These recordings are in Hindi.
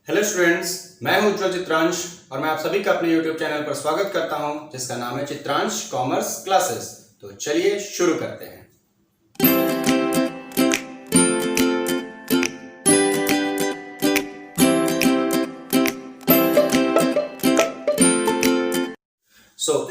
हेलो स्टूडेंट्स, मैं हूं उज्ज्वल चित्रांश और मैं आप सभी का अपने YouTube चैनल पर स्वागत करता हूं जिसका नाम है चित्रांश कॉमर्स क्लासेस। तो चलिए शुरू करते हैं।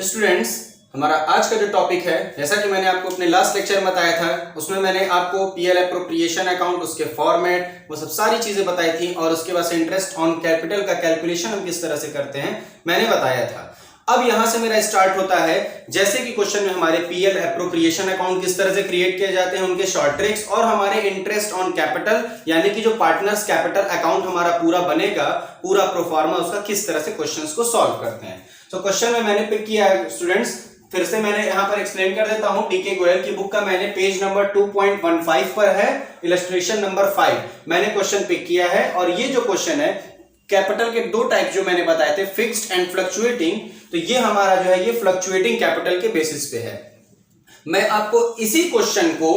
स्टूडेंट्स, हमारा आज का जो टॉपिक है, जैसा कि मैंने आपको अपने लास्ट लेक्चर में बताया था, उसमें मैंने आपको पीएल एप्रोप्रिएशन अकाउंट, उसके फॉर्मेट, वो सब सारी चीजें बताई थी और उसके बाद से इंटरेस्ट ऑन कैपिटल का कैलकुलेशन हम किस तरह से करते हैं मैंने बताया था। अब यहां से मेरा स्टार्ट होता है, जैसे कि क्वेश्चन में हमारे पीएल एप्रोप्रिएशन अकाउंट किस तरह से क्रिएट किए जाते हैं, उनके शॉर्ट ट्रिक्स, और हमारे इंटरेस्ट ऑन कैपिटल यानी कि जो पार्टनर्स कैपिटल अकाउंट हमारा पूरा बनेगा, पूरा प्रोफार्मा उसका किस तरह से क्वेश्चंस को सॉल्व करते हैं। तो क्वेश्चन में मैंने पिक किया है स्टूडेंट्स, फिर से मैंने यहां पर एक्सप्लेन कर देता हूं। डीके गोयल की बुक का मैंने पेज नंबर 2.15 पर है, इलस्ट्रेशन नंबर 5 मैंने क्वेश्चन पिक किया है। और ये जो क्वेश्चन है, कैपिटल के दो टाइप जो मैंने बताए थे, फिक्स्ड एंड फ्लक्चुएटिंग, तो ये हमारा जो है ये फ्लक्चुएटिंग कैपिटल के बेसिस पे है। मैं आपको इसी क्वेश्चन को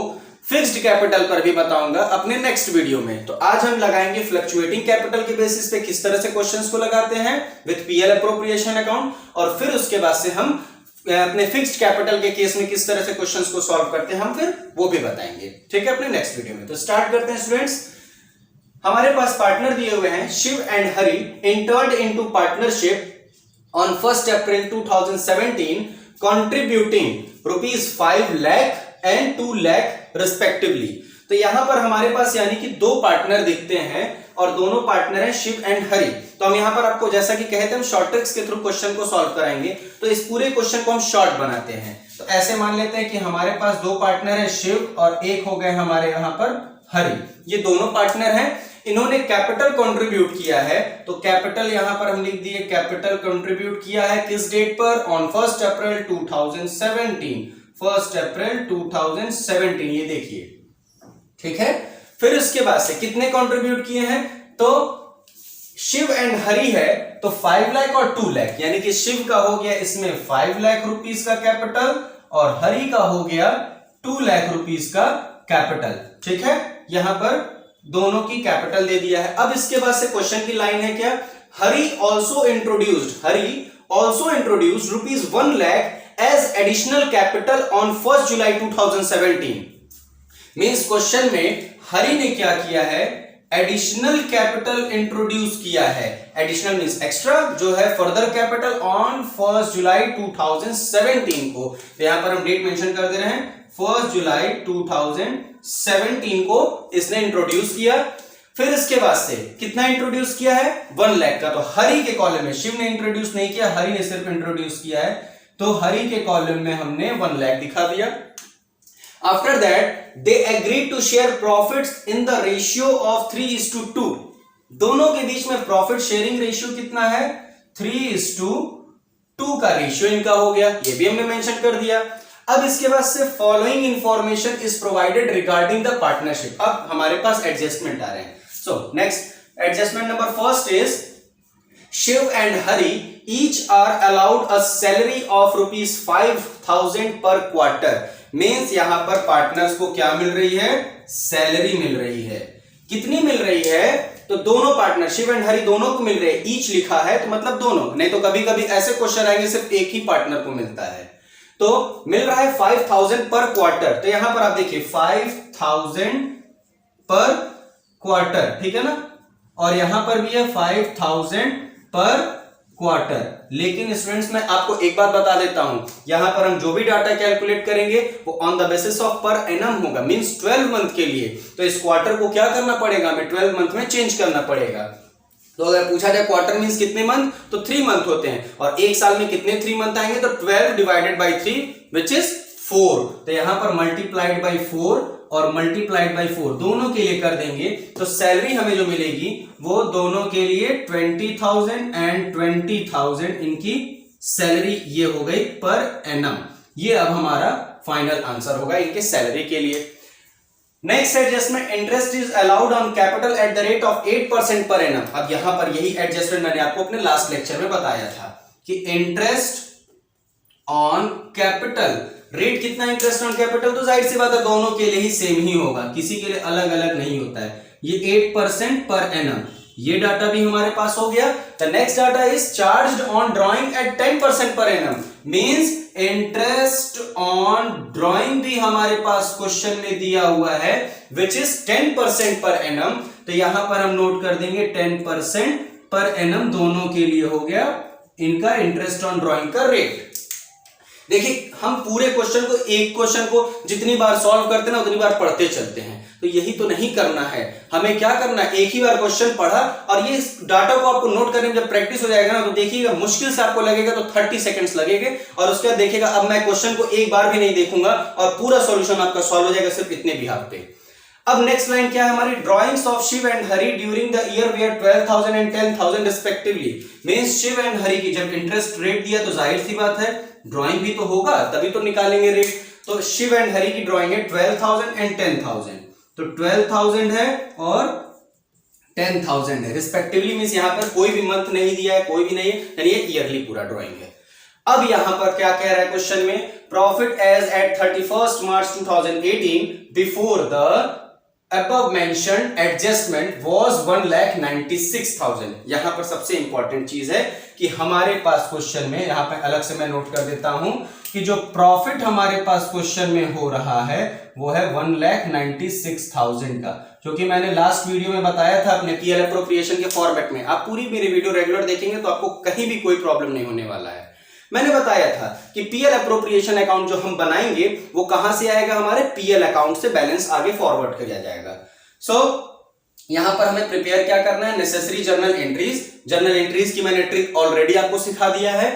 फिक्स्ड कैपिटल पर भी बताऊंगा अपने नेक्स्ट वीडियो में। तो आज हम लगाएंगे फ्लक्चुएटिंग कैपिटल के बेसिस पे किस तरह से क्वेश्चंस को लगाते हैं विद पीएल एप्रोप्रिएशन अकाउंट, और फिर उसके बाद से हम अपने फिक्स्ड कैपिटल के केस में किस तरह से क्वेश्चंस को सॉल्व करते हैं, हम फिर वो भी बताएंगे, ठीक है, अपने नेक्स्ट वीडियो में। तो स्टार्ट करते हैं स्टूडेंट्स। हमारे पास पार्टनर दिए हुए हैं, Shiv and Hari entered into partnership on 1 April 2017 contributing ₹5 lakh and 2 lakh respectively. तो यहां पर हमारे पास यानी कि दो पार्टनर दिखते हैं और दोनों पार्टनर हैं शिव एंड हरि। तो हम यहां पर आपको जैसा कि कहे थे, हम शॉर्ट ट्रिक्स के थ्रू क्वेश्चन को सॉल्व कराएंगे। तो इस पूरे क्वेश्चन को हम शॉर्ट बनाते हैं। तो ऐसे मान लेते हैं कि हमारे पास दो पार्टनर है शिव और एक हो गए हमारे यहां पर हरि। ये दोनों पार्टनर हैं, इन्होंने कैपिटल कंट्रीब्यूट किया है। तो कैपिटल यहां पर हम लिख दिए, कैपिटल कंट्रीब्यूट किया है किस डेट पर, ऑन 1 अप्रैल 2017, 1 अप्रैल 2017, ये देखिए, ठीक है। फिर उसके बाद से कितने कंट्रीब्यूट किए हैं, तो शिव एंड हरि है तो 5 लाख और 2 लाख, यानी कि शिव का हो गया इसमें 5 लाख रुपीस का कैपिटल और हरि का हो गया 2 लाख रुपीस का कैपिटल, ठीक है। यहां पर दोनों की कैपिटल दे दिया है। अब इसके बाद से क्वेश्चन की लाइन है क्या, Hari also introduced ₹1 lakh as additional capital on 1 July 2017। Means question में हरि ने क्या किया है, एडिशनल कैपिटल इंट्रोड्यूस किया है। एडिशनल मींस एक्स्ट्रा, जो है फर्दर कैपिटल ऑन 1 जुलाई 2017 को। तो यहां पर हम डेट मेंशन कर दे रहे हैं, 1 जुलाई 2017 को इसने इंट्रोड्यूस किया। फिर इसके बाद से कितना इंट्रोड्यूस किया है, 1 लाख का। तो हरि के कॉलम में, शिव ने इंट्रोड्यूस नहीं किया, हरि ने सिर्फ इंट्रोड्यूस किया है। तो हरि के कॉलम में हमने 1 लाख दिखा दिया। After that, they agreed to share profits in the ratio of 3:2. दोनों के बीच में प्रॉफिट शेयरिंग रेशियो कितना है, 3:2 का रेशियो इनका हो गया, ये भी हमने मेंशन कर दिया। अब इसके बाद से following information is provided regarding the partnership. अब हमारे पास एडजस्टमेंट आ रहे हैं। So next adjustment number first is, Shiv and Hari each are allowed a salary of ₹5,000 per quarter. Means यहां पर पार्टनर्स को क्या मिल रही है, सैलरी मिल रही है। कितनी मिल रही है, तो दोनों पार्टनर शिव एंड हरि दोनों को मिल रही है। ईच लिखा है तो मतलब दोनों, नहीं तो कभी कभी ऐसे क्वेश्चन आएंगे सिर्फ एक ही पार्टनर को मिलता है। तो मिल रहा है 5,000 पर क्वार्टर। तो यहां पर आप देखिए 5,000 पर क्वार्टर, ठीक है ना, और यहां पर भी है 5,000 पर क्वार्टर। लेकिन स्टूडेंट्स मैं आपको एक बात बता देता हूं, यहां पर हम जो भी डाटा कैलकुलेट करेंगे वो on the basis of per annum होगा, मींस 12 मंथ के लिए। तो इस क्वार्टर को क्या करना पड़ेगा, हमें 12 मंथ में चेंज करना पड़ेगा। तो अगर पूछा जाए क्वार्टर मींस कितने मंथ, तो 3 मंथ होते हैं, और एक साल में कितने 3 मंथ आएंगे, तो 12 डिवाइडेड बाई 3 विच इज 4। तो यहां पर मल्टीप्लाइड बाई 4 और मल्टीप्लाइड बाई 4 दोनों के लिए कर देंगे, तो सैलरी हमें जो मिलेगी वो दोनों के लिए 20,000 एंड 20,000 इनकी सैलरी ये हो गई पर एनम। ये अब हमारा फाइनल आंसर होगा इनके सैलरी के लिए। Next adjustment, interest is allowed on capital at the rate of 8% per annum. अब यहां पर यही एडजस्टमेंट मैंने आपको अपने लास्ट लेक्चर में बताया था कि इंटरेस्ट ऑन कैपिटल, रेट कितना इंटरेस्ट ऑन कैपिटल, तो जाहिर सी बात है दोनों के लिए ही सेम ही होगा, किसी के लिए अलग अलग नहीं होता है। ये 8% पर एनम, ये डाटा भी हमारे पास हो गया। The next data is charged on drawing at 10% per annum, means interest on drawing भी हमारे पास क्वेश्चन में दिया हुआ है विच इज 10% पर एनम। तो यहां पर हम नोट कर देंगे 10% पर एनम दोनों के लिए हो गया इनका इंटरेस्ट ऑन ड्राइंग का रेट। देखिए हम पूरे क्वेश्चन को, एक क्वेश्चन को जितनी बार सॉल्व करते हैं ना उतनी बार पढ़ते चलते हैं, तो यही तो नहीं करना है। हमें क्या करना है, एक ही बार क्वेश्चन पढ़ा और ये डाटा को आपको नोट करने में जब प्रैक्टिस हो जाएगा ना तो देखिएगा मुश्किल से आपको लगेगा तो 30 सेकंड्स लगेंगे और उसके बाद देखिएगा अब मैं क्वेश्चन को एक बार भी नहीं देखूंगा और पूरा सॉल्यूशन आपका सॉल्व हो जाएगा सिर्फ इतने बिहाफ पे। अब नेक्स्ट लाइन क्या है हमारी, drawings of Shiv and Hari during the year were 12,000 and 10,000 respectively. Means Shiv and Hari की जब इंटरेस्ट रेट दिया तो जाहिर सी बात है ड्राइंग भी तो होगा तभी तो निकालेंगे रेट। तो शिव एंड हरि की ड्राइंग है 12,000 एंड 10,000, तो 12,000 है और 10,000 है रिस्पेक्टिवली। मींस यहां पर कोई भी मंथ नहीं दिया है, कोई भी नहीं है, यानी ये ईयरली पूरा ड्राइंग है। अब यहां पर क्या कह रहा है क्वेश्चन में, profit as at 31 March 2018 before the above mentioned adjustment was 1,96,000। यहां पर सबसे इंपॉर्टेंट चीज है कि हमारे पास क्वेश्चन में, यहां पर अलग से मैं नोट कर देता हूं कि जो प्रॉफिट हमारे पास क्वेश्चन में हो रहा है वो है 1,96,000 का, जो कि मैंने लास्ट वीडियो में बताया था अपने पीएल एप्रोप्रिएशन के फॉर्मेट में। आप पूरी मेरी वीडियो रेगुलर देखेंगे तो आपको कहीं भी कोई प्रॉब्लम नहीं होने वाला है। मैंने बताया था कि पीएल एप्रोप्रिएशन अकाउंट जो हम बनाएंगे वो कहां से आएगा, हमारे पीएल अकाउंट से बैलेंस आगे फॉरवर्ड किया जाएगा। सो यहां पर हमें प्रिपेयर क्या करना है, necessary journal entries. Journal entries की मैंने ट्रिक ऑलरेडी आपको सिखा दिया है।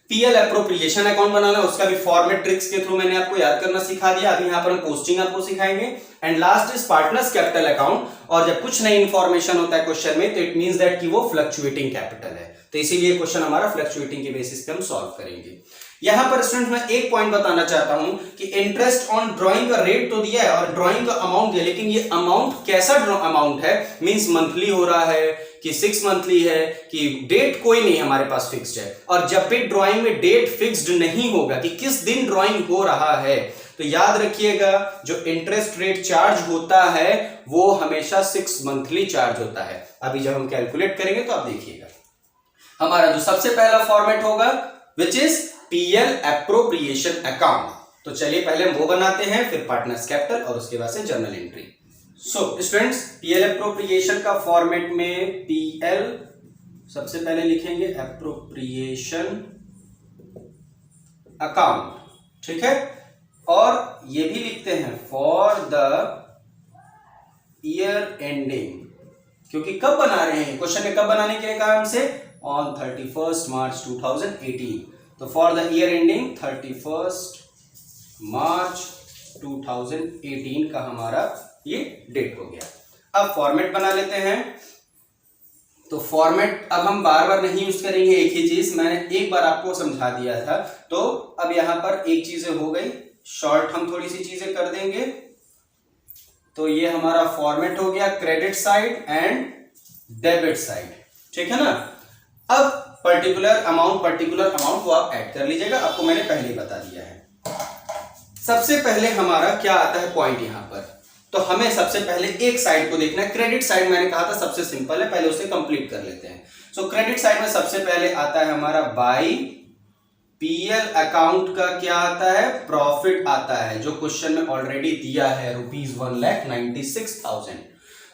पीएल एप्रोप्रिएशन अकाउंट बनाना उसका भी फॉर्मेट ट्रिक्स के थ्रू मैंने आपको याद करना सिखा दिया। अभी यहां पर हम पोस्टिंग आपको सिखाएंगे। And last is partners capital account, और जब कुछ नई इंफॉर्मेशन होता है क्वेश्चन में तो इट मींस दैट कि वो फ्लक्चुएटिंग कैपिटल है, तो इसीलिए क्वेश्चन हमारा फ्लक्चुएटिंग के बेसिस पे हम सॉल्व करेंगे। यहां पर स्टूडेंट मैं एक पॉइंट बताना चाहता हूं कि इंटरेस्ट ऑन ड्राइंग का रेट तो दिया है और ड्राइंग का अमाउंट दिया, लेकिन ये अमाउंट कैसा अमाउंट है, मींस मंथली हो रहा है कि 6 मंथली है कि डेट कोई नहीं हमारे पास फिक्स्ड है। और जब भी ड्राइंग में डेट फिक्स्ड नहीं होगा कि किस दिन ड्राइंग हो रहा है, तो याद रखिएगा जो इंटरेस्ट रेट चार्ज होता है वो हमेशा 6 मंथली चार्ज होता है। अभी जब हम कैलकुलेट करेंगे तो आप देखिएगा हमारा जो सबसे पहला फॉर्मेट होगा which is PL appropriation account. तो चलिए पहले हम वो बनाते हैं, फिर पार्टनर्स कैपिटल और उसके बाद से journal entry. So students PL appropriation का फॉर्मेट में पीएल सबसे पहले लिखेंगे एप्रोप्रिएशन अकाउंट, ठीक है, और ये भी लिखते हैं फॉर द ईयर एंडिंग, क्योंकि कब बना रहे हैं क्वेश्चन में, कब बनाने के लिए कहा हमसे, ऑन 31 मार्च 2018। तो for the year ending 31 March 2018 का हमारा ये डेट हो गया। अब फॉर्मेट बना लेते हैं। तो फॉर्मेट अब हम बार बार नहीं यूज करेंगे, एक ही चीज मैंने एक बार आपको समझा दिया था। तो अब यहां पर एक चीजें हो गई, शॉर्ट हम थोड़ी सी चीजें कर देंगे। तो ये हमारा फॉर्मेट हो गया credit side and debit side, ठीक है ना। अब पर्टिकुलर अमाउंट को आप ऐड कर लीजिएगा, आपको मैंने पहले ही बता दिया है। सबसे पहले हमारा क्या आता है पॉइंट यहां पर, तो हमें सबसे पहले एक साइड को देखना है। क्रेडिट साइड मैंने कहा था सबसे सिंपल है, पहले उसे कंप्लीट कर लेते हैं। सो क्रेडिट साइड में सबसे पहले आता है हमारा बाई पीएल अकाउंट का क्या आता है, प्रॉफिट आता है, जो क्वेश्चन में ऑलरेडी दिया है रुपीज 1,96,000।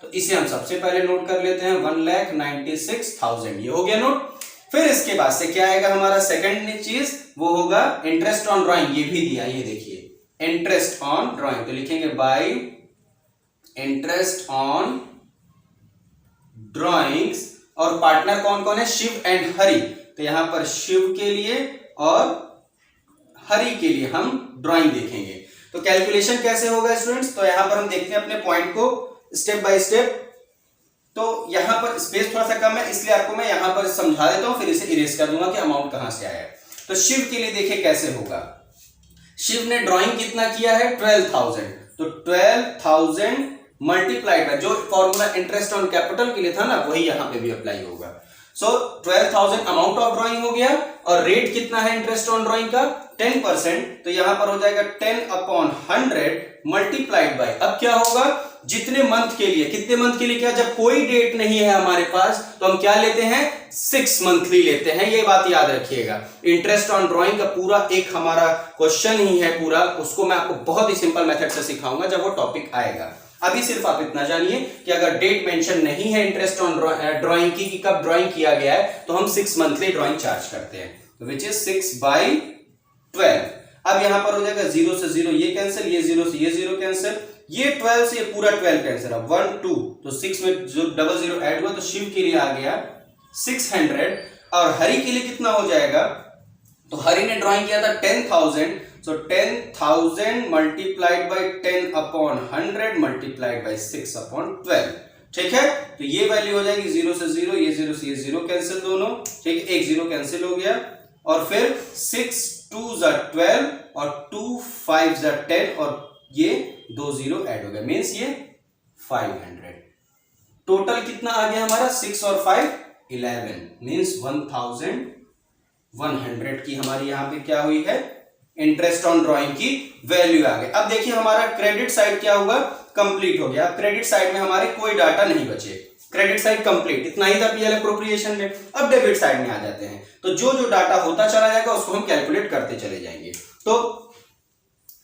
तो इसे हम सबसे पहले नोट कर लेते हैं 1,96,000, ये हो गया नोट। फिर इसके बाद से क्या आएगा हमारा सेकंड चीज, वो होगा इंटरेस्ट ऑन ड्राइंग, ये भी दिया, ये देखिए इंटरेस्ट ऑन ड्राइंग, तो लिखेंगे बाय इंटरेस्ट ऑन ड्राइंग्स। और पार्टनर कौन कौन है, शिव एंड हरि, तो यहां पर शिव के लिए और हरि के लिए हम ड्राइंग देखेंगे। तो कैलकुलेशन कैसे होगा स्टूडेंट्स, तो यहां पर हम देखते हैं अपने पॉइंट को स्टेप बाय स्टेप। तो यहां पर स्पेस थोड़ा सा कम है इसलिए आपको मैं यहां पर समझा देता हूं, फिर इसे इरेज कर दूंगा कि अमाउंट कहां से आया है। तो शिव के लिए देखिए कैसे होगा, शिव ने ड्राइंग कितना किया है 12,000, तो 12,000 मल्टीप्लाइड बाय जो फॉर्मूला इंटरेस्ट ऑन कैपिटल के लिए था ना वही यहां पे भी अप्लाई होगा। सो 12,000 अमाउंट ऑफ ड्राइंग हो गया, और रेट कितना है इंटरेस्ट ऑन ड्राइंग का 10%, तो यहां पर हो जाएगा 10/100 मल्टीप्लाइड बाय, अब क्या होगा जितने मंथ के लिए, कितने मंथ के लिए, क्या जब कोई डेट नहीं है हमारे पास तो हम क्या लेते हैं, 6 मंथली लेते हैं। ये बात याद रखिएगा। इंटरेस्ट ऑन ड्राइंग का पूरा एक हमारा क्वेश्चन ही है पूरा, उसको मैं आपको बहुत ही सिंपल मेथड से सिखाऊंगा जब वो टॉपिक आएगा। अभी सिर्फ आप इतना जानिए कि अगर डेट मेंशन नहीं है इंटरेस्ट ऑन ड्राइंग की कि कब ड्राइंग किया गया है, तो हम 6 मंथली ड्राइंग चार्ज करते हैं, तो विच इज 6/12। अब यहां पर हो जाएगा 0 से 0 ये कैंसिल, ये 0 से ये 0 कैंसिल, ये 12 से ये पूरा 12 कैंसिल। अब 1 2 तो 6 में जो 00 ऐड हुआ तो शिव के लिए आ गया 600। और हरि के लिए कितना हो जाएगा, तो हरि ने ड्राइंग किया था 10,000, so 10,000 multiplied by 10 upon 100 multiplied by 6/12। ठीक है, तो ये वैल्यू हो जाएगी 0 से 0, ये 0 से ये 0 कैंसिल दोनों, ठीक है, एक 0 कैंसिल हो गया। और फिर 6 2 12 और 2 5 10 और ये 2 0 ऐड हो गया, मीन्स ये 500। टोटल कितना आ गया हमारा, 6 और 5 11, मीन्स 1100 की हमारी यहां पे क्या हुई है, इंटरेस्ट ऑन ड्राइंग की वैल्यू आ गई। अब देखिए हमारा क्रेडिट साइड क्या हुआ, कंप्लीट हो गया। क्रेडिट साइड में हमारे कोई डाटा नहीं बचे, क्रेडिट साइड कंप्लीट, इतना ही था पीएल एप्रोप्रिएशन में। अब डेबिट साइड में आ जाते हैं, तो जो जो डाटा होता चला जाएगा उसको हम कैलकुलेट करते चले जाएंगे। तो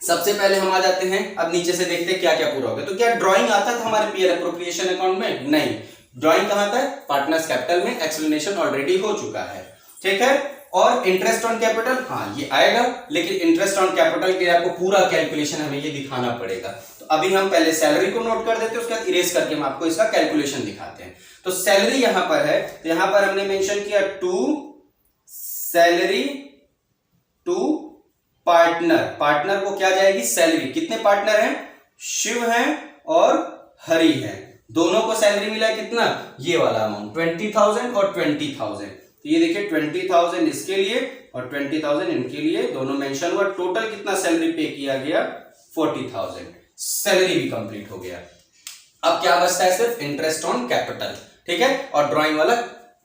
सबसे पहले हम आ जाते हैं, अब नीचे से देखते हैं क्या क्या पूरा हो गया। तो क्या ड्राइंग आता था हमारे पीएल एप्रोप्रिएशन अकाउंट में, नहीं। ड्राइंग कहां था, पार्टनर्स कैपिटल में, एक्सप्लेनेशन ऑलरेडी हो चुका है, ठीक है। और इंटरेस्ट ऑन कैपिटल, हाँ ये आएगा, लेकिन इंटरेस्ट ऑन कैपिटल के लिए आपको पूरा कैलकुलेशन हमें ये दिखाना पड़ेगा। तो अभी हम पहले सैलरी को नोट कर देते हैं, उसके बाद इरेज करके हम आपको इसका कैलकुलेशन दिखाते हैं। तो सैलरी यहां पर है, तो यहां पर हमने मेंशन किया to salary to partner. Partner को क्या जाएगी, सैलरी। कितने पार्टनर हैं, शिव हैं और हरि हैं, दोनों को सैलरी मिला है कितना, ये वाला अमाउंट 20,000 और 20,000। तो ये देखिए 20,000 इसके लिए और 20,000 इनके लिए, दोनों मेंशन हुआ। टोटल कितना सैलरी पे किया गया, 40,000। सैलरी भी कंप्लीट हो गया। अब क्या बचता है, सिर्फ इंटरेस्ट ऑन कैपिटल, ठीक है। और ड्राइंग वाला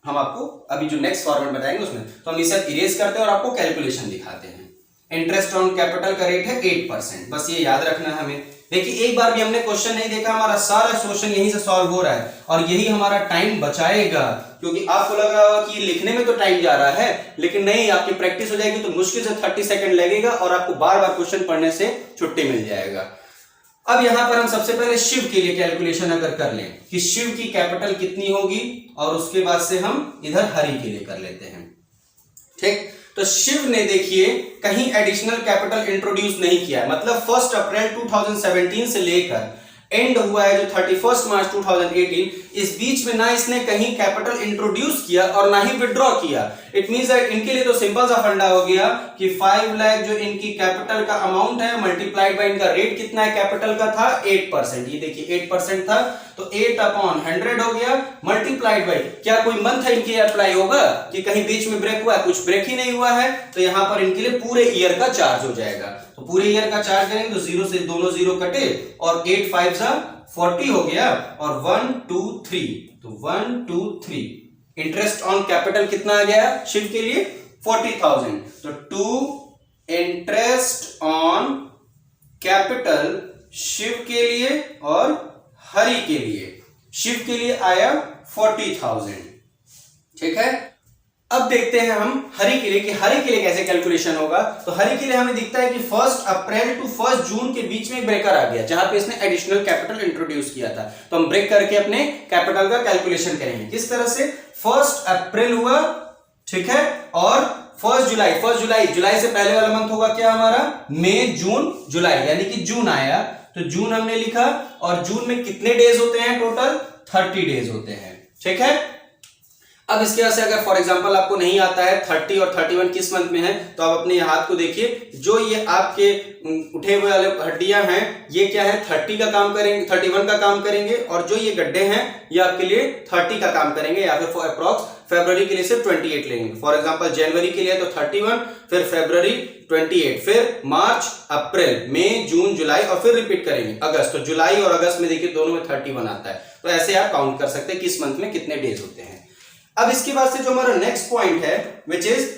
हम आपको अभी जो नेक्स्ट फॉर्मेट बताएंगे उसमें, तो हम इसे इरेज करते हैं और आपको कैलकुलेशन दिखाते हैं। इंटरेस्ट ऑन कैपिटल का रेट है 8%, बस ये याद रखना है हमें। देखिए एक बार भी हमने क्वेश्चन नहीं देखा, हमारा सारा क्वेश्चन यहीं से सॉल्व हो रहा है और यही हमारा टाइम बचाएगा। क्योंकि आपको लग रहा होगा कि लिखने में तो टाइम जा रहा है, लेकिन नहीं, आपकी प्रैक्टिस हो जाएगी तो मुश्किल से 30 सेकंड लगेगा और आपको बार बार क्वेश्चन पढ़ने से छुट्टी मिल जाएगा। अब यहां पर हम सबसे पहले शिव के लिए कैलकुलेशन अगर कर लें कि शिव की कैपिटल कितनी होगी, और उसके बाद से हम इधर हरि के लिए कर लेते हैं, ठीक। तो शिव ने देखिए कहीं एडिशनल कैपिटल इंट्रोड्यूस नहीं किया, मतलब 1 अप्रैल 2017 से लेकर एंड हुआ है जो 31 मार्च 2018, इस बीच में ना इसने कहीं कैपिटल इंट्रोड्यूस किया और ना ही विड्रॉ किया। इट मींस दैट इनके लिए तो सिंपल सा फंडा हो गया कि 5 लाख जो इनकी कैपिटल का अमाउंट है मल्टीप्लाइड बाय इनका रेट कितना है कैपिटल का था 8%। ये देखिए 8% था, तो 8/100 हो गया मल्टीप्लाइड बाय, क्या कोई मंथ इनके अप्लाई होगा कि कहीं बीच में ब्रेक हुआ है, कुछ ब्रेक ही नहीं हुआ है, तो यहां पर इनके लिए पूरे ईयर का चार्ज हो जाएगा। तो पूरे ईयर का चार्ज करेंगे तो 0 से दोनों 0 कटे और 8 5 40 हो गया और 1 2 3, तो 1 2 3 इंटरेस्ट ऑन कैपिटल कितना आ गया शिव के लिए 40,000। तो 2 इंटरेस्ट ऑन कैपिटल शिव के लिए और हरि के लिए, शिव के लिए आया 40,000, ठीक है। अब देखते हैं हम हरि के लिए कि हरि के लिए कैसे कैलकुलेशन होगा। तो हरि के लिए हमें दिखता है कि 1 अप्रैल टू 1 जून के बीच में एक ब्रेकर आ गया जहां पे इसने एडिशनल कैपिटल इंट्रोड्यूस किया था, तो हम ब्रेक करके अपने कैपिटल का कैलकुलेशन करेंगे। किस तरह से, 1 अप्रैल हुआ, ठीक है, और 1 जुलाई, जुलाई से पहले वाला मंथ होगा क्या हमारा, मई जून जुलाई, यानी कि जून आया, तो जून हमने लिखा। और जून में कितने डेज होते हैं, टोटल 30 डेज होते हैं, ठीक है। अब इसके वजह से अगर फॉर एग्जांपल आपको नहीं आता है 30 और 31 किस मंथ में है, तो आप अपने हाथ को देखिए, जो ये आपके उठे हुए वाले हड्डियां हैं ये क्या है 30 का काम करेंगे, 31 का काम करेंगे, और जो ये गड्ढे हैं ये आपके लिए 30 का काम करेंगे, या फिर अप्रॉक्स फरवरी के लिए सिर्फ 28 लेंगे। फॉर एग्जांपल जनवरी के लिए तो 31, फिर फरवरी 28, फिर मार्च अप्रैल मई जून जुलाई, और फिर रिपीट करेंगे अगस्त। तो जुलाई और अगस्त में देखिए दोनों में 31 आता है, तो ऐसे आप काउंट कर सकते हैं किस मंथ में कितने डेज होते हैं। अब इसके बाद से जो हमारा नेक्स्ट पॉइंट है विच इज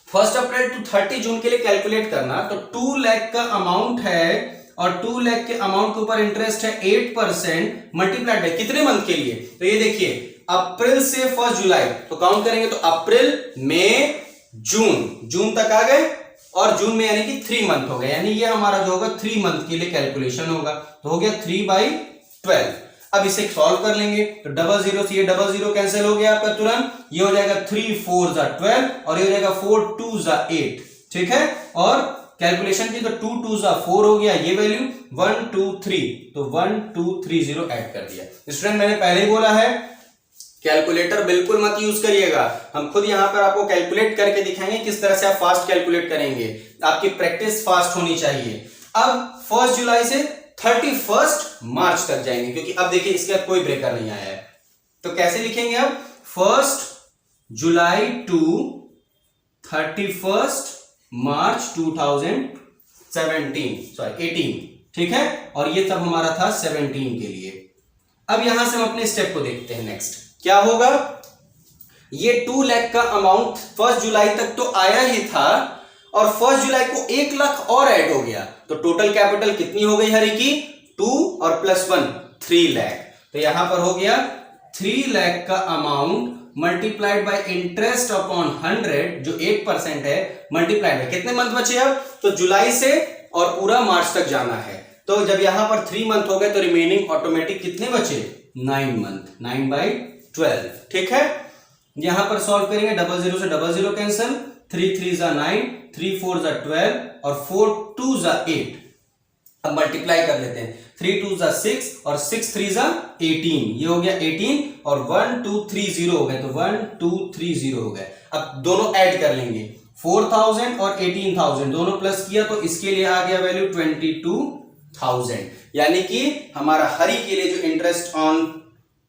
1 अप्रैल टू 30 जून के लिए कैलकुलेट करना, तो 2 लाख का अमाउंट है और 2 लाख के अमाउंट के ऊपर इंटरेस्ट है 8% मल्टीप्लाइड बाय कितने मंथ के लिए, तो ये देखिए अप्रैल से 1 जुलाई, तो काउंट करेंगे तो अप्रैल मई जून तक आ गए, और जून में यानी कि 3 मंथ हो गए, यानी ये हमारा जो होगा 3 मंथ के लिए कैलकुलेशन होगा, तो हो गया 3/12। अब इसे सॉल्व कर लेंगे तो 00 से ये 00 कैंसिल हो गया आपका तुरंत, ये हो जाएगा 3 4 जा 12 और ये हो जाएगा 4 2 जा 8, ठीक है। और कैलकुलेशन की तो 2 2 जा 4 हो गया, ये वैल्यू 1 2 3, तो 1 2 3 0 ऐड कर दिया। स्टूडेंट मैंने पहले ही बोला है कैलकुलेटर बिल्कुल मत यूज करिएगा, हम खुद यहां पर आपको कैलकुलेट करके दिखाएंगे किस तरह से आप फास्ट कैलकुलेट करेंगे, आपकी प्रैक्टिस फास्ट होनी चाहिए। अब 1 जुलाई से 31 मार्च तक जाएंगे, क्योंकि अब देखिए इसके बाद कोई ब्रेकर नहीं आया है, तो कैसे लिखेंगे अब 1 जुलाई टू 31 मार्च 18, ठीक है, और ये तब हमारा था 17 के लिए। अब यहां से हम अपने स्टेप को देखते हैं, नेक्स्ट क्या होगा, ये 2 लाख का अमाउंट 1 जुलाई तक तो आया ही था, और 1 जुलाई को 1 लाख और ऐड हो गया, तो टोटल कैपिटल कितनी हो गई हरी की 2 और +1 3 लाख, तो यहां पर हो गया 3 लाख का amount multiplied by interest upon 100 जो 8% है, मल्टीप्लाइड बाय कितने मंथ बचे अब, तो जुलाई से और पूरा मार्च तक जाना है, तो जब यहां पर 3 मंथ हो गए तो रिमेनिंग ऑटोमेटिक कितने बचे 9 मंथ, 9/12, ठीक है। यहां पर सॉल्व करेंगे 00 से 00 कैंसिल, 3 3 जा 9, 3 4 जा 12 और 4 2 जा 8। अब मल्टीप्लाई कर लेते हैं, 3 2 जा 6 और 6 3 जा 18, ये हो गया 18 और 1 2 3 0 हो गए, तो 1 2 3 0 हो गए। अब दोनों ऐड कर लेंगे, 4000 और 18000 दोनों प्लस किया तो इसके लिए आ गया वैल्यू 22000, यानी कि हमारा हरी के लिए जो इंटरेस्ट ऑन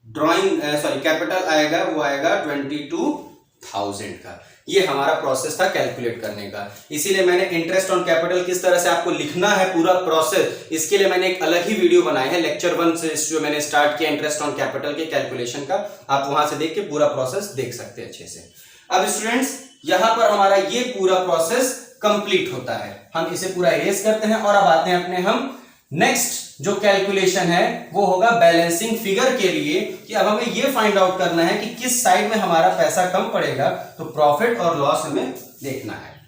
ड्रॉइंग कैपिटल आएगा वो आएगा 22,000 का। ये हमारा प्रोसेस था कैलकुलेट करने का, इसीलिए मैंने इंटरेस्ट ऑन कैपिटल किस तरह से आपको लिखना है पूरा प्रोसेस, इसके लिए मैंने एक अलग ही वीडियो बनाया है, लेक्चर 1 से जो मैंने स्टार्ट किया इंटरेस्ट ऑन कैपिटल के कैलकुलेशन का, आप वहां से देख के पूरा प्रोसेस देख सकते हैं अच्छे से। अब स्टूडेंट्स यहां पर हमारा ये पूरा प्रोसेस कंप्लीट होता है, हम इसे पूरा इरेज करते हैं और अब आते हैं अपने हम नेक्स्ट जो कैलकुलेशन है वो होगा बैलेंसिंग फिगर के लिए, कि अब हमें ये फाइंड आउट करना है कि किस साइड में हमारा पैसा कम पड़ेगा, तो प्रॉफिट और लॉस हमें देखना है।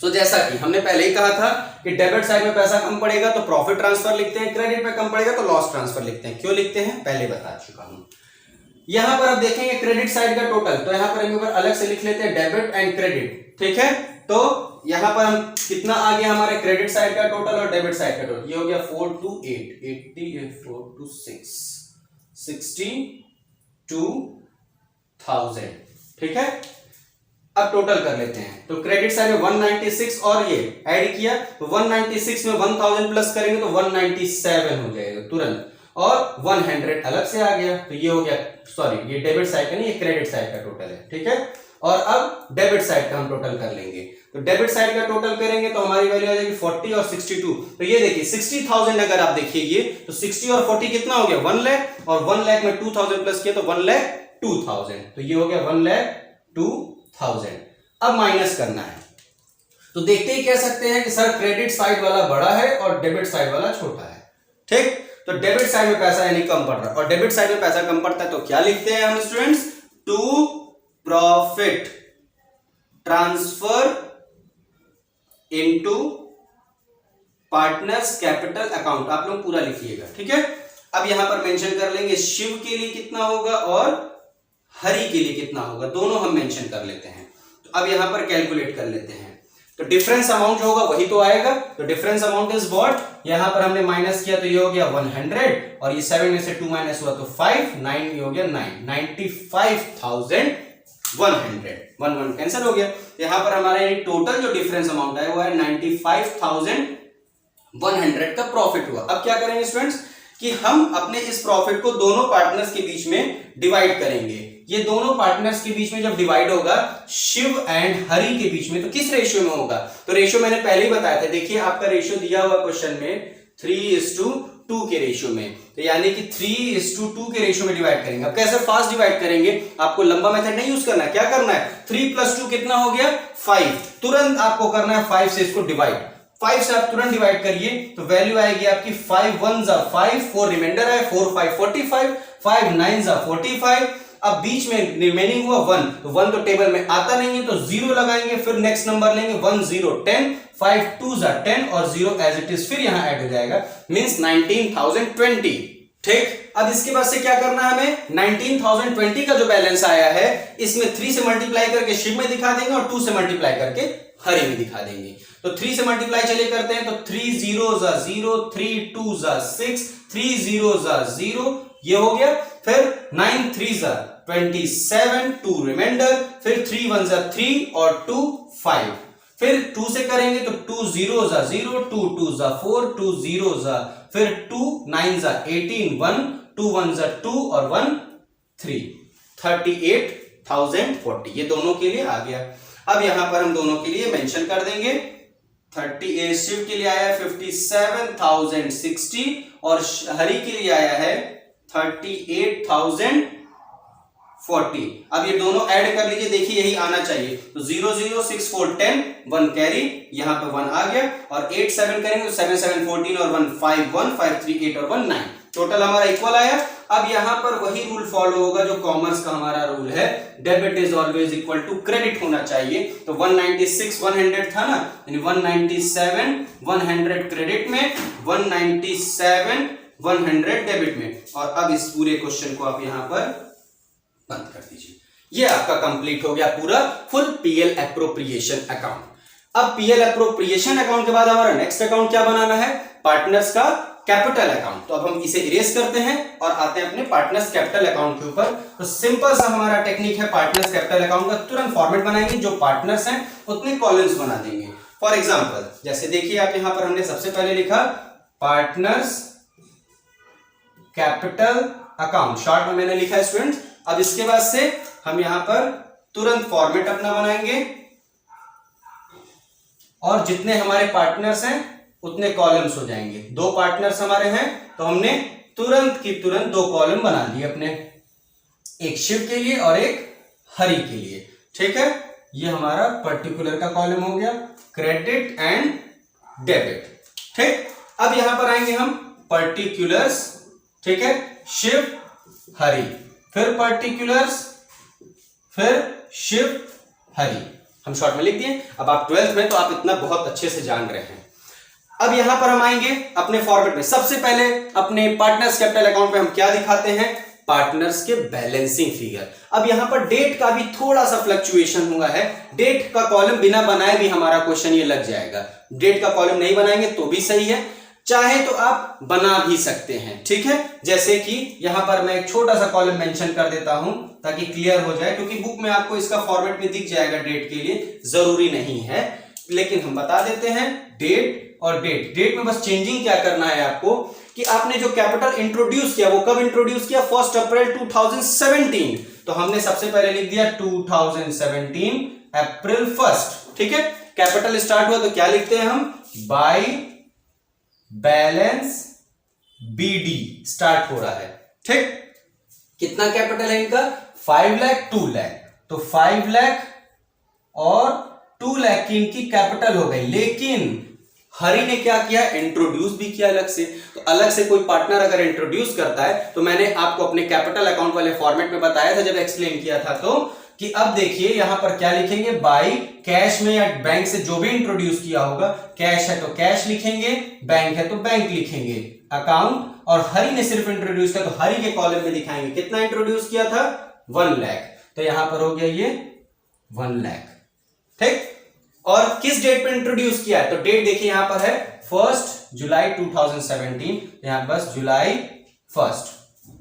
तो जैसा कि हमने पहले ही कहा था कि डेबिट साइड में पैसा कम पड़ेगा तो प्रॉफिट ट्रांसफर लिखते हैं, क्रेडिट में कम पड़ेगा तो लॉस ट्रांसफर लिखते हैं। क्यों लिखते हैं पहले बता चुका हूं। यहां पर आप देखेंगे क्रेडिट साइड का टोटल, तो यहां पर हम अलग से लिख लेते हैं डेबिट एंड क्रेडिट, ठीक है। तो यहां पर हम कितना आ गया हमारे क्रेडिट साइड का टोटल और डेबिट साइड का टोटल, ये हो गया 4 to 8, 80 4 to 6, 62,000, ठीक है। अब टोटल कर लेते हैं, तो क्रेडिट साइड में 196 और ये ऐड किया तो 196 में 1000 प्लस करेंगे तो 197 हो जाएगा तुरंत, और 100 अलग से आ गया, तो ये हो गया सॉरी ये डेबिट साइड का नहीं, ये क्रेडिट साइड का टोटल है, ठीक है। और अब डेबिट साइड का हम टोटल कर लेंगे, तो डेबिट साइड का टोटल करेंगे तो हमारी वैल्यू आ जाएगी 40 और 62, तो ये देखिए 60,000 अगर आप देखिए ये तो 60 और 40 कितना हो गया 1 लाख, और 1 लाख में 2000 प्लस किया तो 1,02,000, तो ये हो गया 1,02,000। अब माइनस करना है, तो देखते ही कह सकते हैं कि सर क्रेडिट साइड वाला बड़ा है और डेबिट साइड वाला छोटा है, ठीक। तो डेबिट साइड में पैसा यानी कम पड़ रहा है, और डेबिट साइड में पैसा कम पड़ता है तो क्या लिखते हैं हम students, to profit transfer into partners capital account, आप लोग पूरा लिखिएगा, ठीक है। अब यहां पर मेंशन कर लेंगे शिव के लिए कितना होगा और हरि के लिए कितना होगा, दोनों हम मेंशन कर लेते हैं। तो अब यहां पर कैलकुलेट कर लेते हैं, तो डिफरेंस अमाउंट जो होगा वही तो आएगा, तो डिफरेंस अमाउंट इज व्हाट, यहां पर हमने माइनस किया तो ये हो गया 100 और ये 7 में से 2 माइनस हुआ तो 5, 9 ये हो गया 95,100, 1 कैंसिल हो गया। यहां पर हमारा टोटल जो डिफरेंस अमाउंट है वो है 95,100 का प्रॉफिट हुआ। अब क्या करेंगे स्टूडेंट्स कि हम अपने इस प्रॉफिट को दोनों पार्टनर्स के बीच में डिवाइड करेंगे। ये दोनों पार्टनर्स के बीच में जब डिवाइड होगा शिव एंड हरि के बीच में, तो किस रेशियो में होगा, तो रेशियो मैंने पहले ही बताया था, देखिए आपका रेशियो दिया हुआ क्वेश्चन में 3:2 के रेशियो में, तो यानी कि 3:2 के रेशियो में डिवाइड करेंगे। अब कैसे फास्ट डिवाइड करेंगे, आपको लंबा मेथड नहीं यूज करना है, क्या करना है 3 + 2 कितना हो गया 5, तुरंत आपको करना है 5 से इसको डिवाइड, 5 से आप तुरंत डिवाइड करिए तो वैल्यू आएगी आपकी 5 1 जा 5, 4 रिमाइंडर है, 4 5 45, 5 9 जा 45। अब बीच में रिमेनिंग हुआ 1, तो 1 तो टेबल में आता नहीं है तो 0 लगाएंगे, फिर नेक्स्ट नंबर लेंगे 1 0 10, 5 2 जा 10 और 0 एज इट इज फिर यहां ऐड हो जाएगा, मींस 19,020। ठीक, अब इसके बाद से क्या करना है हमें, 19,020 का जो बैलेंस आया है इसमें 3 से मल्टीप्लाई करके शिव में दिखा देंगे और 2 से मल्टीप्लाई करके हरि में दिखा देंगे। तो 3 से मल्टीप्लाई चलिए करते हैं, तो 3 0 जा 0, 3 2 जा 6, 3 0 जा 0, ये हो गया। फिर 9 3 जा 27, 2 रिमाइंडर, फिर 3 1 जा 3 और 2 5। फिर 2 से करेंगे तो 2 0 जा 0, 2 2 जा 4, 2 0 जा, फिर 2 9 जा 18, 1 2 1 जा 2 और 1 3, 38,040 ये दोनों के लिए आ गया। अब यहां पर हम दोनों के लिए मेंशन कर देंगे, 38 शिव के लिए आया है 57,060 और हरि के लिए आया है 38,040। अब ये दोनों ऐड कर लीजिए, देखिए यही आना चाहिए, तो 0 0 6 4 10, 1 कैरी, यहां पे 1 आ गया और 8 7 करेंगे तो 7 7 14 और 1 5 1 5 3 8 और 1 9, टोटल हमारा इक्वल आया। अब यहां पर वही रूल फॉलो होगा जो कॉमर्स का हमारा रूल है, debit is always equal to credit होना चाहिए। तो 196 100 था ना, यानी 197 100 क्रेडिट में, 197 100 डेबिट में। और अब इस पूरे क्वेश्चन को आप यहां पर बंद कर दीजिए। ये आपका कंप्लीट हो गया पूरा फुल पीएल एप्रोप्रिएशन अकाउंट। अब पीएल एप्रोप्रिएशन अकाउंट के बाद हमारा नेक्स्ट अकाउंट क्या बनाना है, पार्टनर्स का कैपिटल अकाउंट। तो अब हम इसे इरेज करते हैं और आते हैं अपने पार्टनर्स कैपिटल अकाउंट के ऊपर। तो सिंपल सा हमारा टेक्निक है पार्टनर्स कैपिटल अकाउंट का, तुरंत फॉर्मेट बनाएंगे, जो पार्टनर्स हैं उतने कॉलम्स बना देंगे। फॉर एग्जांपल जैसे देखिए आप यहां पर हमने सबसे पहले लिखा पार्टनर्स कैपिटल अकाउंट, शॉर्ट में मैंने लिखा है स्टूडेंट्स। अब इसके बाद से हम यहां पर तुरंत फॉर्मेट अपना बनाएंगे और जितने हमारे पार्टनर्स हैं उतने कॉलम्स हो जाएंगे। 2 पार्टनर्स हमारे हैं तो हमने तुरंत की तुरंत 2 कॉलम बना दिए अपने, एक शिव के लिए और एक हरि के लिए। ठीक है, ये हमारा पर्टिकुलर का कॉलम हो गया, क्रेडिट एंड डेबिट। ठीक, अब यहां पर आएंगे हम पर्टिकुलर्स, ठीक है, शिव हरि, फिर पर्टिकुलर्स, फिर शिव हरि, हम शॉर्ट में लिख दिए। अब आप 12th में तो आप इतना बहुत अच्छे से जान रहे हैं। अब यहां पर हम आएंगे अपने फॉर्मेट में, सबसे पहले अपने पार्टनर्स कैपिटल अकाउंट में हम क्या दिखाते हैं, पार्टनर्स के बैलेंसिंग फिगर। अब यहां पर डेट का भी थोड़ा सा फ्लक्चुएशन हुआ है, डेट का कॉलम बिना बनाए भी हमारा क्वेश्चन ये लग जाएगा, डेट का कॉलम नहीं बनाएंगे तो भी सही है, चाहे तो आप बना भी सकते हैं। ठीक है, जैसे कि यहां पर मैं एक छोटा सा कॉलम मेंशन कर देता हूं ताकि क्लियर हो जाए, क्योंकि बुक में आपको इसका फॉर्मेट में दिख जाएगा, डेट के लिए जरूरी नहीं है, लेकिन हम बता देते हैं डेट और डेट। डेट में बस चेंजिंग क्या करना है आपको कि आपने जो कैपिटल इंट्रोड्यूस किया वो कब इंट्रोड्यूस किया, 1 अप्रैल 2017। तो हमने सबसे पहले लिख दिया 2017 अप्रैल 1। ठीक है, कैपिटल स्टार्ट हुआ तो क्या लिखते हैं हम, बाय बैलेंस बीडी स्टार्ट हो रहा है। ठीक, कितना कैपिटल है इनका, 5 लाख 2 लाख, तो 5 लाख और 2 लाख की इनकी कैपिटल हो गई। लेकिन हरि ने क्या किया, इंट्रोड्यूस भी किया अलग से। तो अलग से कोई पार्टनर अगर इंट्रोड्यूस करता है, तो मैंने आपको अपने कैपिटल अकाउंट वाले फॉर्मेट में बताया था जब एक्सप्लेन किया था, तो कि अब देखिए यहां पर क्या लिखेंगे, बाय कैश में या बैंक से जो भी इंट्रोड्यूस किया होगा, कैश है तो कैश लिखेंगे, बैंक है तो बैंक लिखेंगे, अकाउंट। और हरि ने सिर्फ इंट्रोड्यूस किया तो हरि के कॉलम में दिखाएंगे कितना इंट्रोड्यूस किया था, 1 लाख, तो यहां पर हो गया ये 1 लाख। ठीक, और किस डेट पे इंट्रोड्यूस किया है, तो डेट देखिए यहां पर है 1 जुलाई 2017, यहां बस जुलाई 1,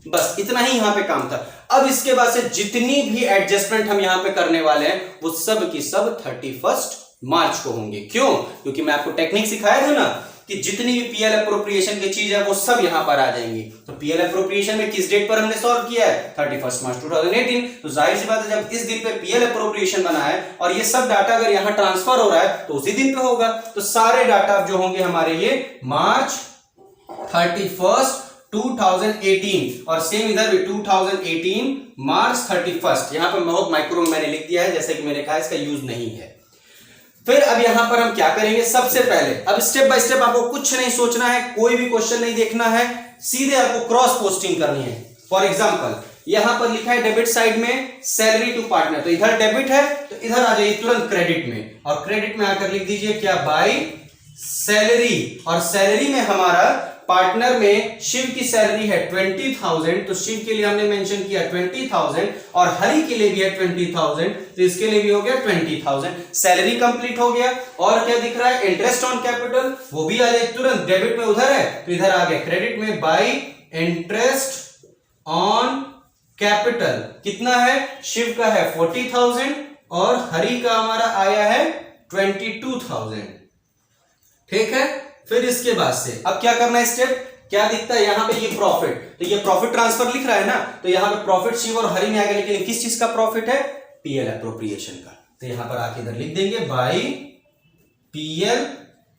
बस इतना ही यहां पे काम था। अब इसके बाद से जितनी भी एडजस्टमेंट हम यहां पे करने वाले हैं वो सब की सब 31 मार्च को होंगे। क्यों, क्योंकि मैं आपको टेक्निक सिखाया था ना कि जितनी भी पीएल एप्रोप्रिएशन की चीज है वो सब यहां पर आ जाएंगी। तो पीएल एप्रोप्रिएशन में किस डेट पर हमने सॉल्व किया है, 31 मार्च 2018। तो जाहिर सी बात है जब इस दिन पे पीएल एप्रोप्रिएशन बना है और ये सब डाटा अगर यहां ट्रांसफर हो रहा है तो उसी दिन पे होगा। तो सारे डाटा जो होंगे हमारे ये मार्च 31 2018 और सेम इधर भी 2018 मार्च 31। यहां पर बहुत माइक्रो मैंने लिख दिया है, जैसे कि मैंने कहा इसका यूज नहीं है। फिर अब यहां पर हम क्या करेंगे, सबसे पहले अब स्टेप बाय स्टेप आपको कुछ नहीं सोचना है, कोई भी क्वेश्चन नहीं देखना है, सीधे आपको क्रॉस पोस्टिंग करनी है। फॉर एग्जांपल यहां पर लिखा है डेबिट साइड में सैलरी टू पार्टनर, तो इधर डेबिट है तो इधर आ जाइए तुरंत क्रेडिट में, और क्रेडिट में आकर लिख दीजिए क्या, बाय सैलरी। और सैलरी में हमारा पार्टनर में शिव की सैलरी है 20,000, तो शिव के लिए हमने मेंशन किया 20,000, और हरि के लिए भी है 20,000, तो इसके लिए भी हो गया 20,000। सैलरी कंप्लीट हो गया। और क्या दिख रहा है, इंटरेस्ट ऑन कैपिटल, वो भी आ जाए तुरंत, डेबिट में उधर है तो इधर आ गया क्रेडिट में, बाय इंटरेस्ट ऑन कैपिटल। कितना है, शिव का है 40,000 और हरि का हमारा आया है 22,000। ठीक है, फिर इसके बाद से अब क्या करना है, स्टेप क्या दिखता है यहां पे, ये प्रॉफिट, तो ये प्रॉफिट ट्रांसफर लिख रहा है ना, तो यहां पे प्रॉफिट शिव और हरि में आ गया, लेकिन किस चीज का प्रॉफिट है, पीएल एप्रोप्रिएशन का, तो यहां पर आके इधर लिख देंगे बाय पीएल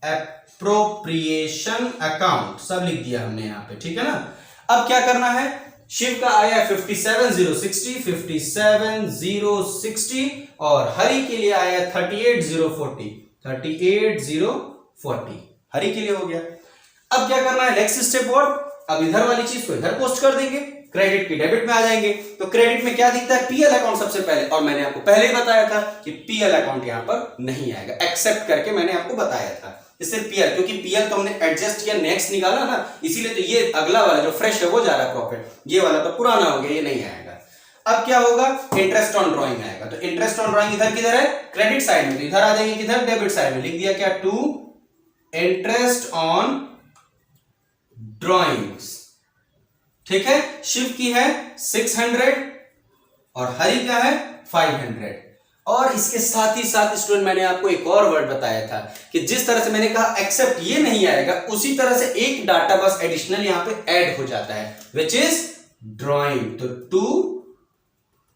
एप्रोप्रिएशन अकाउंट, सब लिख दिया हमने यहां पे। ठीक है ना, अब क्या करना है, शिव का आया 57,060, 57,060, और हरि के लिए आया 38,040, 38,040 हरि के लिए हो गया। अब क्या करना है, नेक्स्ट स्टेप और अब इधर वाली चीज को इधर पोस्ट कर देंगे, क्रेडिट की डेबिट में आ जाएंगे, तो क्रेडिट में क्या दिखता है, पीएल अकाउंट सबसे पहले, और मैंने आपको पहले ही बताया था कि पीएल अकाउंट यहां पर नहीं आएगा, एक्सेप्ट करके मैंने आपको बताया था, इससे पीएल, क्योंकि पीएल तो हमने एडजस्ट किया, नेक्स्ट निकाला ना, इसीलिए तो ये अगला वाला जो फ्रेश है वो जा रहा है प्रॉफिट, ये वाला तो पुराना हो गया, ये नहीं आएगा। अब क्या होगा, इंटरेस्ट ऑन ड्राइंग आएगा, तो इंटरेस्ट ऑन ड्राइंग इधर किधर है, क्रेडिट साइड में, तो इधर आ जाएंगे किधर, डेबिट साइड में, लिख दिया क्या, टू इंटरेस्ट ऑन ड्राइंग्स। ठीक है, शिव की है 600 और हरि का है 500। और इसके साथ ही साथ स्टूडेंट मैंने आपको एक और वर्ड बताया था कि जिस तरह से मैंने कहा एक्सेप्ट ये नहीं आएगा, उसी तरह से एक डाटा बस एडिशनल यहां पे ऐड हो जाता है, विच इज ड्राइंग, तो टू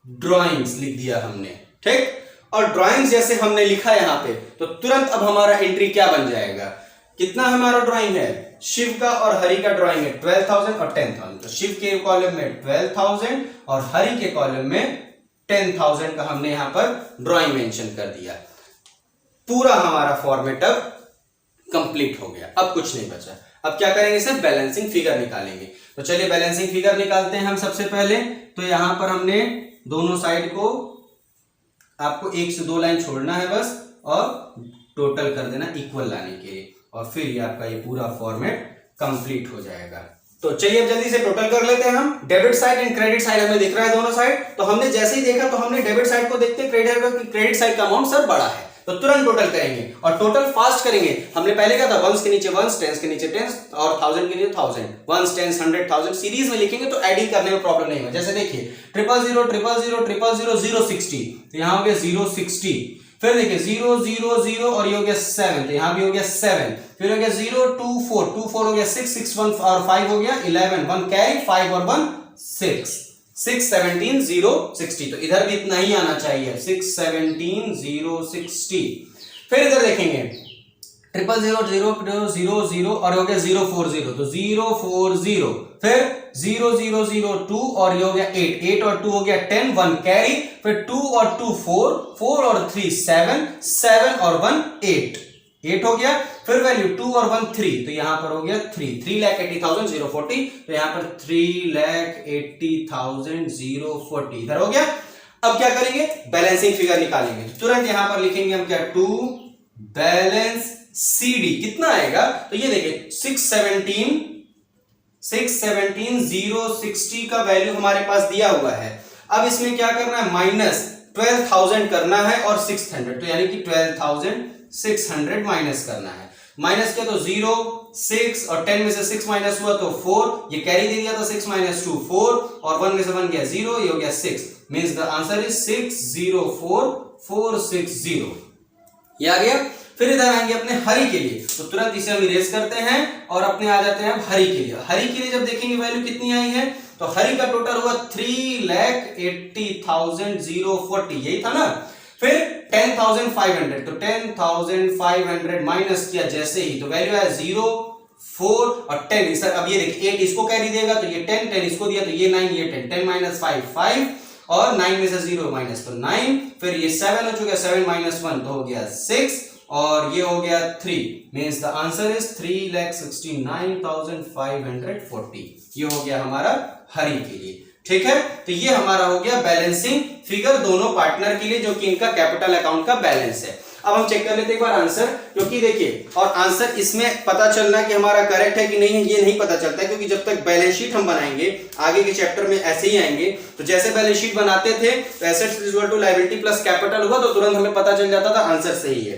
ड्राइंग्स लिख दिया हमने। ठीक, और ड्राइंग्स जैसे हमने लिखा यहां पे, तो तुरंत अब हमारा एंट्री क्या बन जाएगा, कितना हमारा ड्राइंग है, शिव का और हरि का ड्राइंग है 12,000 और 10,000, तो शिव के कॉलम में 12,000 और हरि के कॉलम में 10,000 का हमने यहां पर ड्राइंग मेंशन कर दिया। पूरा हमारा फॉर्मेट अब कंप्लीट हो गया, अब कुछ नहीं बचा। अब क्या करेंगे, सिर्फ बैलेंसिंग फिगर निकालेंगे। तो चलिए बैलेंसिंग फिगर निकालते हैं हम सबसे पहले। तो यहां पर हमने दोनों साइड को आपको 1 से 2 लाइन छोड़ना है बस, और टोटल कर देना इक्वल लाने के लिए, और फिर ये आपका ये पूरा फॉर्मेट कंप्लीट हो जाएगा। तो चलिए अब जल्दी से टोटल कर लेते हैं हम। Debit side and credit side हमें दिख रहा है दोनों साइड, तो हमने जैसे ही देखा तो हमने डेबिट साइड को देखते क्रेडिट साइड का अमाउंट सर बड़ा है, तो तुरंत टोटल करेंगे, और टोटल फास्ट करेंगे। हमने पहले क्या था, वंस के नीचे वंस, टेंस के नीचे टेंस, और 1000 के नीचे 1000, वंस, टेंस, 100, 1000 सीरीज में लिखेंगे तो एडिंग करने में प्रॉब्लम नहीं होगा। जैसे देखिए 000 000 060, तो यहां हो गया 060, फिर देखिए 0 0 0 और ये हो गया 7, तो यहां भी हो गया 7, फिर हो गया 0 2 4 2 4 हो गया 6 6 1 और 5 हो गया 11, 1 कैरी 5 और 1 6 6 17 0 60, तो इधर भी इतना ही आना चाहिए 6 17 0 60। फिर इधर देखेंगे 0 0 0 0 0 और हो गया 0 4 0, तो 0 4 0, फिर 0 0 0 2 और ये हो गया 8 8 और 2 हो गया 10, 1 कैरी, फिर 2 और 2 4 4 और 3 7 7 और 1 8 8 हो गया, फिर वैल्यू 2 और 1 3, तो यहां पर हो गया 3,80,000 040, तो यहां पर 3,80,000 040 इधर हो गया। अब क्या करेंगे, बैलेंसिंग फिगर निकालेंगे, तुरंत यहां पर लिखेंगे हम क्या, टू बैलेंस CD कितना आएगा, तो ये देखिए 617 060 का वैल्यू हमारे पास दिया हुआ है। अब इसमें क्या करना है, माइनस 12,000 करना है और 600, तो यानी कि 12,600 माइनस करना है। माइनस क्या, तो 0 6 और 10 में से 6 माइनस हुआ तो 4, ये कैरी दे दिया था 6 माइनस 2 4, और 1 में से 1 गया 0, ये हो गया 6, मींस द आंसर इज 604460, ये आ गया। फिर इधर आएंगे अपने हरि के लिए, तो तुरंत इसे हम इरेज करते हैं और अपने आ जाते हैं अब हरि के लिए। हरि के लिए जब देखेंगे वैल्यू कितनी आई है, तो हरि का टोटल हुआ 3,80,000 040, यही था ना। फिर 10,500, तो 10,500 माइनस किया जैसे ही, तो वैल्यू आया 0 4 और 10, सर अब ये देखिए 8 इसको कैरी देगा तो ये 10 10 इसको दिया तो ये 9 ये 10 10 माइनस 5 5 और 9 में से 0 माइनस तो 9, फिर ये 7 हो चुका है 7 माइनस 1 तो हो गया 6, और ये हो गया 3, मीन्स द आंसर इज 3,69,540। ये हो गया हमारा हरी के लिए। ठीक है, तो ये हमारा हो गया बैलेंसिंग फिगर दोनों पार्टनर के लिए, जो कि इनका कैपिटल अकाउंट का बैलेंस है। अब हम चेक कर लेते हैं एक बार आंसर, क्योंकि देखिए और आंसर इसमें पता चलना कि हमारा करेक्ट है कि नहीं है ये नहीं पता चलता है, क्योंकि जब तक बैलेंस शीट हम बनाएंगे आगे के चैप्टर में ऐसे ही आएंगे, तो जैसे बैलेंस शीट बनाते थे तो assets equal to liability plus capital हुआ तो तुरंत हमें पता चल जाता था आंसर सही है।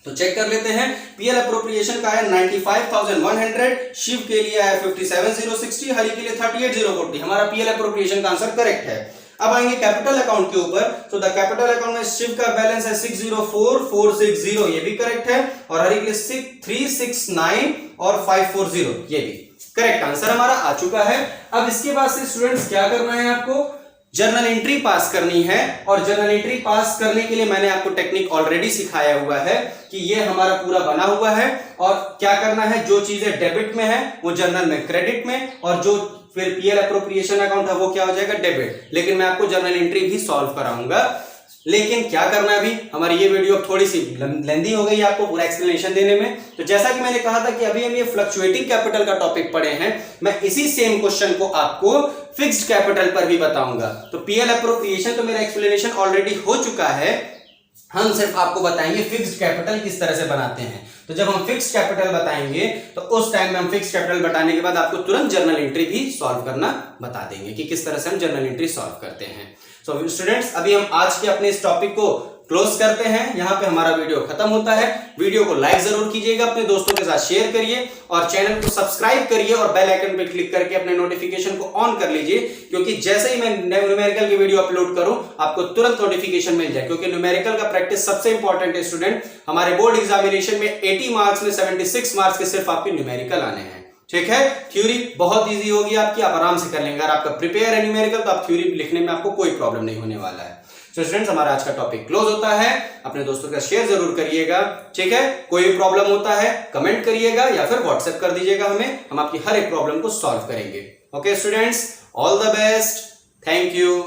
तो चेक कर लेते हैं, पीएल अप्रोप्रिएशन का है 95,100, शिव के लिए है 57,060, हरि के लिए 38,040। हमारा पीएल अप्रोप्रिएशन का आंसर करेक्ट है। अब आएंगे कैपिटल अकाउंट के ऊपर, तो द कैपिटल अकाउंट में शिव का बैलेंस है 604,460, ये भी करेक्ट है, और हरि के लिए 369 और 540, ये भी करेक्ट आंसर हमारा आ चुका है। अब इसके बाद से स्टूडेंट्स क्या करना है, आपको जर्नल एंट्री पास करनी है, और जर्नल एंट्री पास करने के लिए मैंने आपको टेक्निक ऑलरेडी सिखाया हुआ है कि ये हमारा पूरा बना हुआ है, और क्या करना है, जो चीजें डेबिट में है वो जर्नल में क्रेडिट में, और जो फिर पीएल अप्रोप्रिएशन अकाउंट है वो क्या हो जाएगा, डेबिट। लेकिन मैं आपको जर्नल एंट्री भी सॉल्व कराऊंगा। लेकिन क्या करना है, अभी हमारी ये वीडियो थोड़ी सी लेंदी हो गई आपको पूरा एक्सप्लेनेशन देने में। तो जैसा कि मैंने कहा था कि अभी हम ये फ्लक्चुएटिंग कैपिटल का टॉपिक पढ़े हैं, मैं इसी सेम क्वेश्चन को आपको फिक्स्ड कैपिटल पर भी बताऊंगा। तो पीएल अप्रोप्रिएशन तो मेरा एक्सप्लेनेशन ऑलरेडी हो चुका है, हम सिर्फ आपको बताएंगे फिक्स्ड कैपिटल किस तरह से बनाते हैं। तो जब हम फिक्स्ड कैपिटल बताएंगे तो उस टाइम में हम फिक्स्ड कैपिटल बताने के बाद आपको तुरंत जर्नल एंट्री भी सॉल्व करना बता देंगे कि किस तरह से हम जर्नल एंट्री सॉल्व करते हैं। सो स्टूडेंट्स, अभी हम आज के अपने इस टॉपिक को क्लोज करते हैं, यहाँ पे हमारा वीडियो खत्म होता है। वीडियो को लाइक जरूर कीजिएगा, अपने दोस्तों के साथ शेयर करिए, और चैनल को सब्सक्राइब करिए, और बेल आइकन पे क्लिक करके अपने नोटिफिकेशन को ऑन कर लीजिए, क्योंकि जैसे ही मैं न्यूमेरिकल की वीडियो अपलोड करूं आपको तुरंत नोटिफिकेशन मिल जाए। क्योंकि न्यूमेरिकल का प्रैक्टिस सबसे इंपॉर्टेंट है स्टूडेंट। हमारे बोर्ड एग्जामिनेशन में 80 मार्क्स में 76 मार्क्स के सिर्फ आपके न्यूमेरिकल आने हैं। ठीक है, थ्योरी बहुत इजी होगी आपकी, आप आराम से कर लेंगे। अगर आपका प्रिपेयर है न्यूमेरिकल तो आप थ्योरी लिखने में आपको कोई प्रॉब्लम नहीं होने वाला है। तो स्टूडेंट्स, हमारा आज का टॉपिक क्लोज होता है। अपने दोस्तों का शेयर जरूर करिएगा। ठीक है, कोई भी प्रॉब्लम होता है कमेंट करिएगा या फिर व्हाट्सएप कर दीजिएगा हमें, हम आपकी हर एक प्रॉब्लम को सॉल्व करेंगे। Okay students, all the best, thank you.